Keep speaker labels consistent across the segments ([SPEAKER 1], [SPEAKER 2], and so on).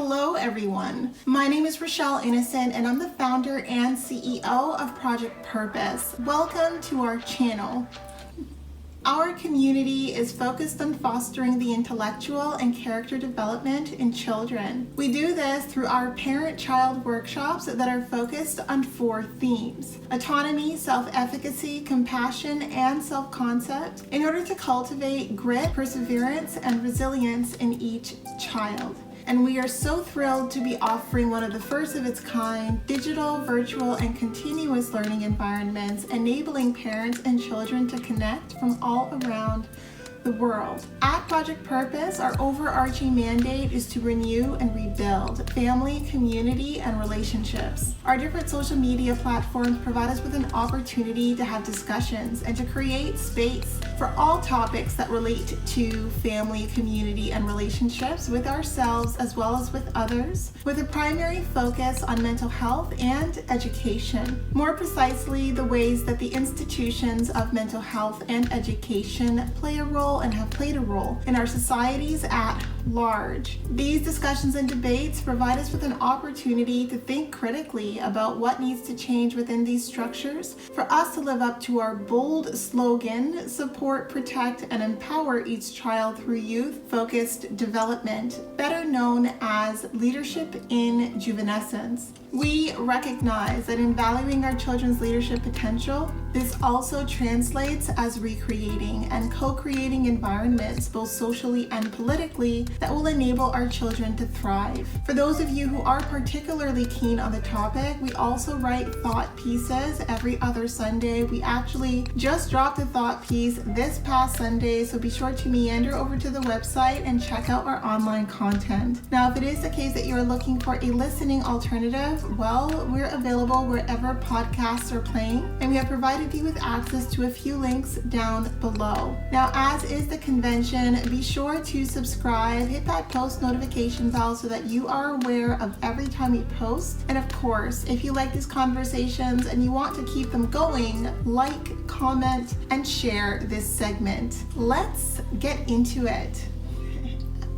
[SPEAKER 1] Hello everyone, my name is Rochelle Innocent and I'm the founder and CEO of Project Purpose. Welcome to our channel. Our community is focused on fostering the intellectual and character development in children. We do this through our parent-child workshops that are focused on 4 themes: autonomy, self-efficacy, compassion, and self-concept, in order to cultivate grit, perseverance, and resilience in each child. And we are so thrilled to be offering one of the first of its kind digital, virtual, and continuous learning environments, enabling parents and children to connect from all around the world. At Project Purpose, our overarching mandate is to renew and rebuild family, community, and relationships. Our different social media platforms provide us with an opportunity to have discussions and to create space for all topics that relate to family, community, and relationships with ourselves as well as with others, with a primary focus on mental health and education. More precisely, the ways that the institutions of mental health and education play a role and have played a role in our societies at large. These discussions and debates provide us with an opportunity to think critically about what needs to change within these structures for us to live up to our bold slogan: support, protect, and empower each child through youth-focused development, better known as leadership in juvenescence. We recognize that in valuing our children's leadership potential, this also translates as recreating and co-creating environments, both socially and politically, that will enable our children to thrive. For those of you who are particularly keen on the topic, we also write thought pieces every other Sunday. We actually just dropped a thought piece this past Sunday, so be sure to meander over to the website and check out our online content. Now, if it is the case that you're looking for a listening alternative, well, we're available wherever podcasts are playing, and we have provided you with access to a few links down below. Now, as is the convention, be sure to subscribe, hit that post notification bell so that you are aware of every time we post. And of course, if you like these conversations and you want to keep them going, like, comment, and share this segment. Let's get into it.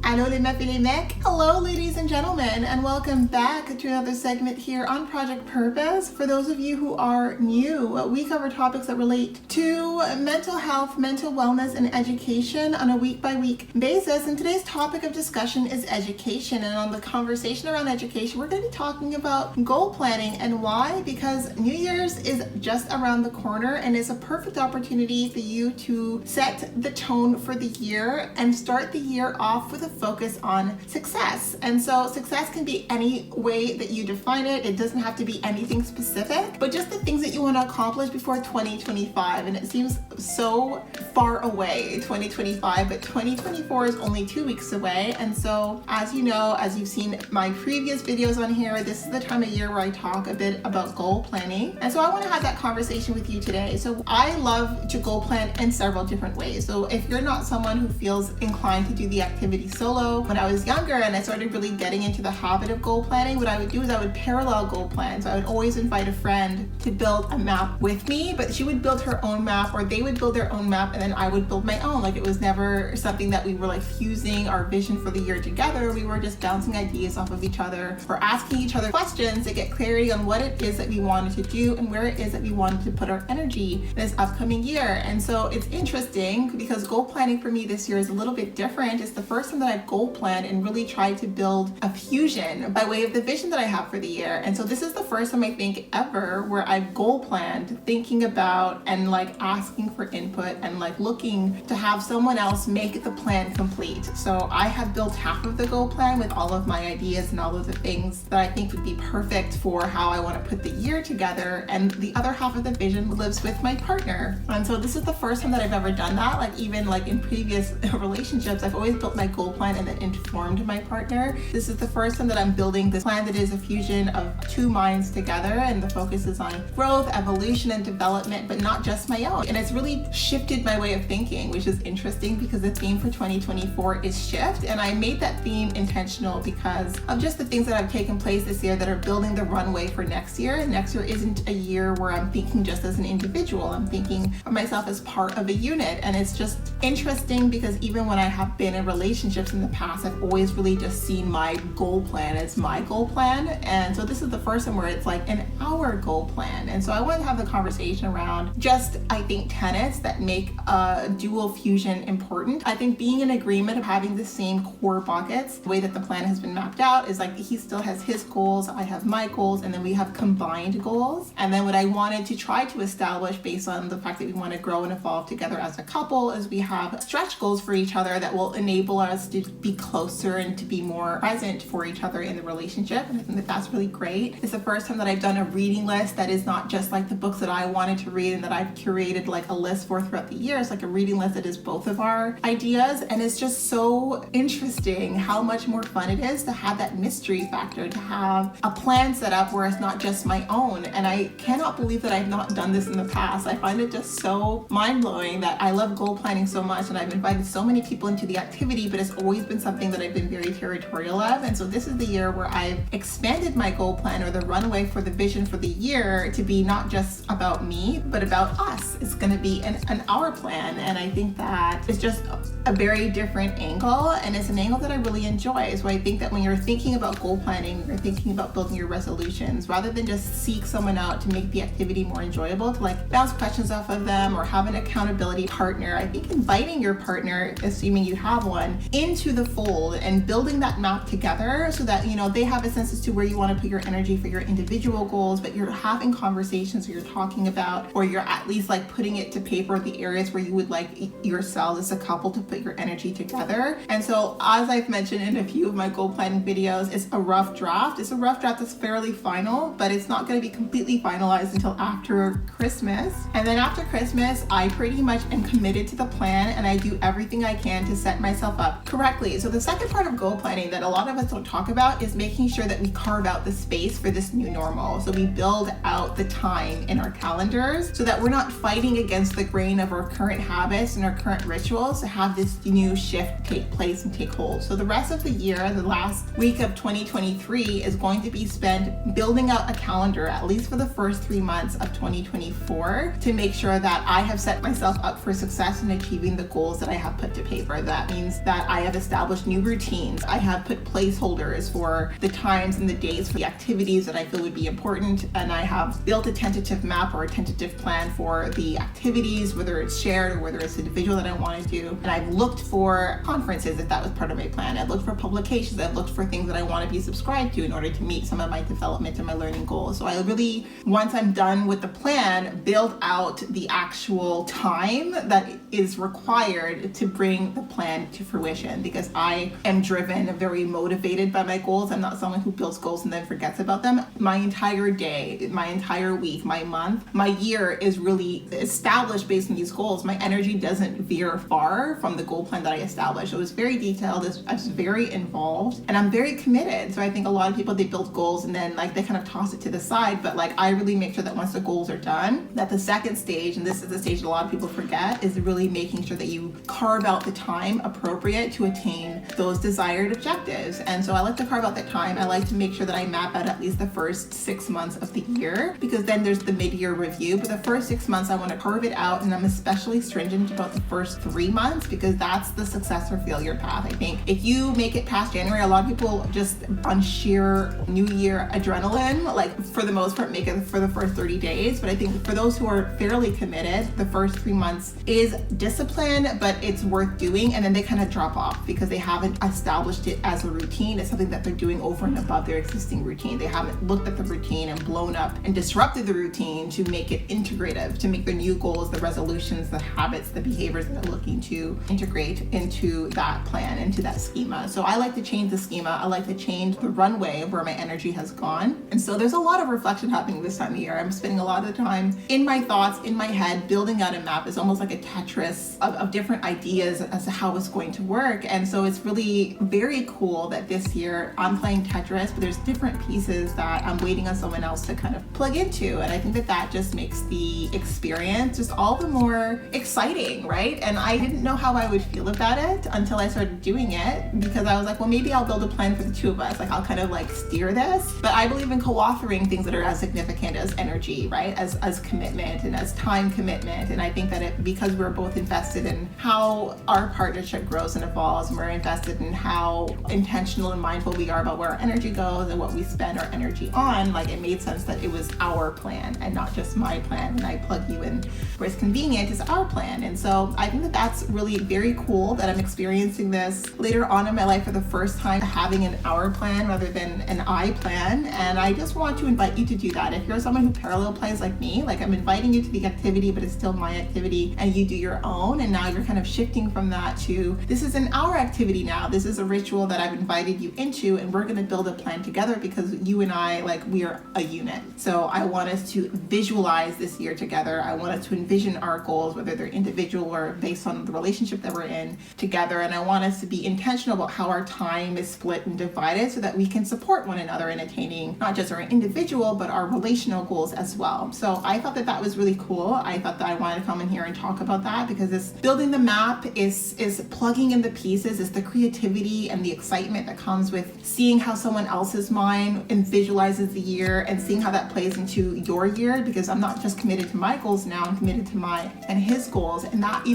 [SPEAKER 1] Allô les meufs et les mecs. Hello ladies and gentlemen, and welcome back to another segment here on Project Purpose. For those of you who are new, we cover topics that relate to mental health, mental wellness, and education on a week-by-week basis. And today's topic of discussion is education. And on the conversation around education, we're going to be talking about goal planning. And why? Because New Year's is just around the corner and is a perfect opportunity for you to set the tone for the year and start the year off with a focus on success. And so success can be any way that you define it. It doesn't have to be anything specific, but just the things that you want to accomplish before 2025. And it seems so far away, 2025, but 2024 is only 2 weeks away. And so, as you know, as you've seen my previous videos on here, this is the time of year where I talk a bit about goal planning. And so I want to have that conversation with you today. So I love to goal plan in several different ways. So if you're not someone who feels inclined to do the activity solo, when I was younger and I started really getting into the habit of goal planning, what I would do is I would parallel goal plan. So I would always invite a friend to build a map with me, but she would build her own map, or they would build their own map, and then I would build my own. Like, it was never something that we were like fusing our vision for the year together. We were just bouncing ideas off of each other or asking each other questions to get clarity on what it is that we wanted to do and where it is that we wanted to put our energy this upcoming year. And so it's interesting because goal planning for me this year is a little bit different. It's the first time that I've goal planned and really tried to build a fusion by way of the vision that I have for the year. And so this is the first time I think ever where I've goal planned, thinking about and like asking for input and like looking to have someone else make the plan complete. So I have built half of the goal plan with all of my ideas and all of the things that I think would be perfect for how I want to put the year together, and the other half of the vision lives with my partner. And so this is the first time that I've ever done that. Like, even like in previous relationships, I've always built my goal plan and then informed my partner. This is the first time that I'm building this plan that is a fusion of 2 minds together, and the focus is on growth, evolution, and development, but not just my own. And it's really shifted my way of thinking, which is interesting because the theme for 2024 is shift, and I made that theme intentional because of just the things that have taken place this year that are building the runway for next year. Next year isn't a year where I'm thinking just as an individual. I'm thinking of myself as part of a unit, and it's just interesting because even when I have been in relationships in the past, I've always really just seen my goal plan as my goal plan. And so this is the first time where it's like an our goal plan. And so I want to have the conversation around just, I think, tenets that make a dual fusion important. I think being in agreement of having the same core buckets, the way that the plan has been mapped out is like he still has his goals, I have my goals, and then we have combined goals. And then what I wanted to try to establish based on the fact that we want to grow and evolve together as a couple is we have stretch goals for each other that will enable us to be closer and to be more present for each other in the relationship. And I think that that's really great. It's the first time that I've done a reading list that is not just like the books that I wanted to read and that I've curated like a list for throughout the years, like a reading list that is both of our ideas. And it's just so interesting how much more fun it is to have that mystery factor, to have a plan set up where it's not just my own. And I cannot believe that I've not done this in the past. I find it just so mind-blowing that I love goal planning so much, and I've invited so many people into the activity, but it's always been something that I've been very territorial of. And so this is the year where I've expanded my goal plan, or the runway for the vision for the year, to be not just about me, but about us. It's going to be an our plan. And I think that it's just a very different angle, and it's an angle that I really enjoy. So I think that when you're thinking about goal planning, you're thinking about building your resolutions, rather than just seek someone out to make the activity more enjoyable, to like bounce questions off of them or have an accountability partner. I think inviting your partner, assuming you have one, into the fold and building that map together so that, you know, they have a sense as to where you want to put your energy for your individual goals, but you're having conversations, or you're talking about, or you're at least like putting it to paper, the areas where you would like yourselves as a couple to put your energy together. And so, as I've mentioned in a few of my goal planning videos, it's a rough draft. It's a rough draft that's fairly final, but it's not going to be completely finalized until after Christmas. And then after Christmas, I pretty much am committed to the plan, and I do everything I can to set myself up correctly. So the second part of goal planning that a lot of us don't talk about is making sure that we carve out the space for this new normal. So we build out the time in our calendars so that we're not fighting against the grain of our current habits and our current rituals to have this new shift take place and take hold. So the rest of the year, the last week of 2023, is going to be spent building out a calendar, at least for the first 3 months of 2024, to make sure that I have set myself up for success in achieving the goals that I have put to paper. That means that I have established new routines. I have put placeholders for the times and the days for the activities that I feel would be important, and I have built a tentative map or a tentative plan for the activities, whether it's shared or whether it's individual that I want to do. And I've looked for conferences if that was part of my plan. I've looked for publications. I've looked for things that I want to be subscribed to in order to meet some of my development and my learning goals. So I really, once I'm done with the plan, build out the actual time that is required to bring the plan to fruition, because I am driven, very motivated by my goals. I'm not someone who builds goals and then forgets about them. My entire day, my entire week, my month, my year is really established based on these goals. My energy doesn't veer far from the goal plan that I established. It was very detailed, I was very involved, and I'm very committed. So I think a lot of people, they build goals and then like they kind of toss it to the side, but like I really make sure that once the goals are done, that the second stage, and this is the stage that a lot of people forget, is really making sure that you carve out the time appropriate to attain those desired objectives. And so I like to carve out that time. I like to make sure that I map out at least the first 6 months of the year, because then there's the mid-year review. But the first 6 months, I want to carve it out, and I'm especially stringent about the first 3 months, because that's the success or failure path. I think if you make it past January, a lot of people just on sheer New Year adrenaline, like for the most part, make it for the first 30 days. But I think for those who are fairly committed, the first 3 months is discipline, but it's worth doing. And then they kind of drop off because they haven't established it as a routine. It's something that they're doing over and above their existing routine. They haven't looked at the routine and blown up and disrupted the routine to make it integrative, to make the new goals, the resolutions, the habits, the behaviors that they're looking to integrate into that plan, into that schema. So I like to change the schema. I like to change the runway of where my energy has gone. And so there's a lot of reflection happening this time of year. I'm spending a lot of the time in my thoughts, in my head, building out a map. It's almost like a Tetris of different ideas as to how it's going to work. And so it's really very cool that this year I'm playing Tetris, but there's different pieces that I'm waiting on someone else to kind of plug into. And I think that that just makes the experience just all the more exciting, right? And I didn't know how I would feel about it until I started doing it, because I was like, well, maybe I'll build a plan for the two of us. Like I'll kind of like steer this. But I believe in co-authoring things that are as significant as energy, right? As commitment and as time commitment. And I think that because we're both invested in how our partnership grows and evolves, calls and we're invested in how intentional and mindful we are about where our energy goes and what we spend our energy on, like it made sense that it was our plan and not just my plan, and I plug you in where it's convenient is our plan. And so I think that that's really very cool that I'm experiencing this later on in my life for the first time, having an our plan rather than an I plan. And I just want to invite you to do that. If you're someone who parallel plans like me, like I'm inviting you to the activity, but it's still my activity and you do your own, and now you're kind of shifting from that to this is an our activity now. This is a ritual that I've invited you into, and we're going to build a plan together because you and I, like, we are a unit. So I want us to visualize this year together. I want us to envision our goals, whether they're individual or based on the relationship that we're in together. And I want us to be intentional about how our time is split and divided so that we can support one another in attaining not just our individual, but our relational goals as well. So I thought that that was really cool. I thought that I wanted to come in here and talk about that because this building the map is plugging in the pieces, is the creativity and the excitement that comes with seeing how someone else's mind and visualizes the year and seeing how that plays into your year, because I'm not just committed to my goals now, I'm committed to my and his goals. And that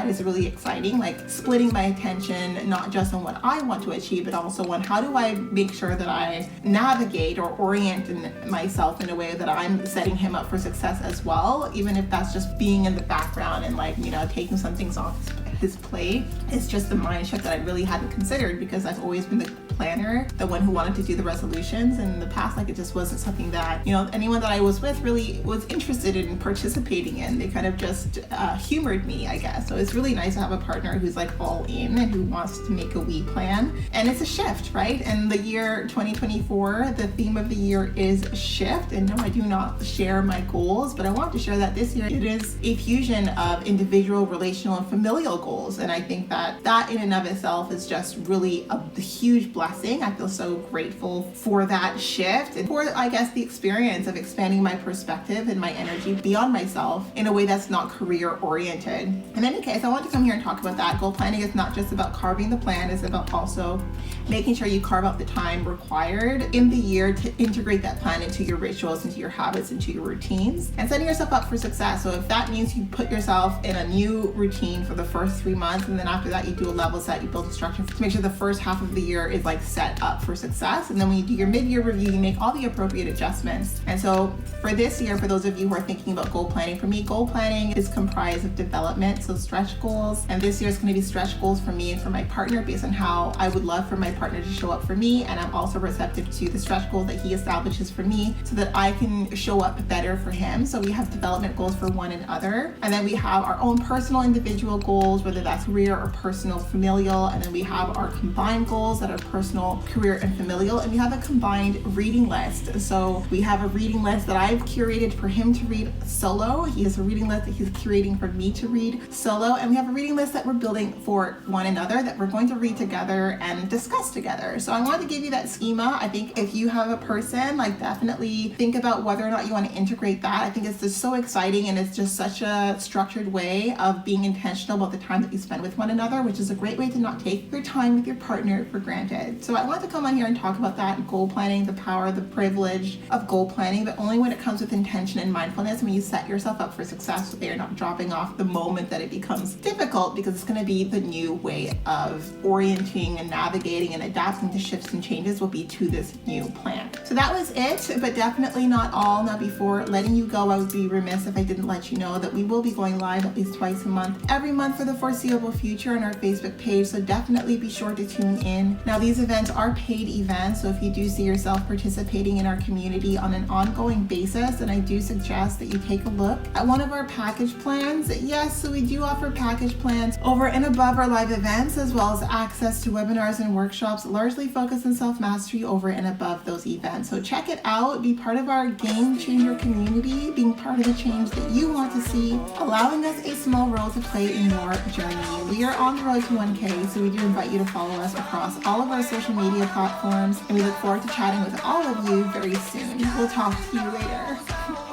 [SPEAKER 1] is really exciting, like splitting my attention, not just on what I want to achieve, but also on how do I make sure that I navigate or orient myself in a way that I'm setting him up for success as well, even if that's just being in the background and like, taking some things off his plate. It's just the mind shift that I really hadn't considered because I've always been the planner, the one who wanted to do the resolutions, and in the past, like, it just wasn't something that anyone that I was with really was interested in participating in. They kind of just humored me, I guess. So it's really nice to have a partner who's like all in and who wants to make a we plan. And it's a shift, right? And the year 2024, the theme of the year is shift. And no, I do not share my goals, but I want to share that this year it is a fusion of individual, relational, and familial goals. And I think that in and of itself is just really a huge blessing. I feel so grateful for that shift and for, I guess, the experience of expanding my perspective and my energy beyond myself in a way that's not career oriented. In any case, I want to come here and talk about that. Goal planning is not just about carving the plan, it's about also making sure you carve out the time required in the year to integrate that plan into your rituals, into your habits, into your routines, and setting yourself up for success. So if that means you put yourself in a new routine for the first 3 months, and then after that you do a level set, you build a structure to make sure the first half of the year is like set up for success. And then when you do your mid-year review, you make all the appropriate adjustments. And so for this year, for those of you who are thinking about goal planning, for me, goal planning is comprised of development, so stretch goals. And this year is going to be stretch goals for me and for my partner based on how I would love for my partner to show up for me. And I'm also receptive to the stretch goals that he establishes for me so that I can show up better for him. So we have development goals for one another. And then we have our own personal individual goals, whether that's career or personal familial. And then we have our combined goals that are personal, career, and familial. And we have a combined reading list. So we have a reading list that I've curated for him to read solo. He has a reading list that he's curating for me to read solo. And we have a reading list that we're building for one another that we're going to read together and discuss together. So I wanted to give you that schema. I think if you have a person, like, definitely think about whether or not you want to integrate that. I think it's just so exciting, and it's just such a structured way of being intentional about the time that you spend with one another, which is a great way to not take your time with your partner for granted. So I want to come on here and talk about that, goal planning, the power, the privilege of goal planning, but only when it comes with intention and mindfulness, when you set yourself up for success so they're not dropping off the moment that it becomes difficult, because it's going to be the new way of orienting and navigating and adapting to shifts and changes will be to this new plan. So that was it, but definitely not all. Now, before letting you go, I would be remiss if I didn't let you know that we will be going live at least twice a month, every month for the foreseeable future on our Facebook page. So definitely be sure to tune in. Now, these events are paid events, so if you do see yourself participating in our community on an ongoing basis, then I do suggest that you take a look at one of our package plans. Yes, so we do offer package plans over and above our live events, as well as access to webinars and workshops largely focused on self-mastery over and above those events. So check it out, be part of our game changer community, being part of the change that you want to see, allowing us a small role to play in your journey. We are on the road to 1K, so we do invite you to follow us across all of our social media platforms, and we look forward to chatting with all of you very soon. We'll talk to you later.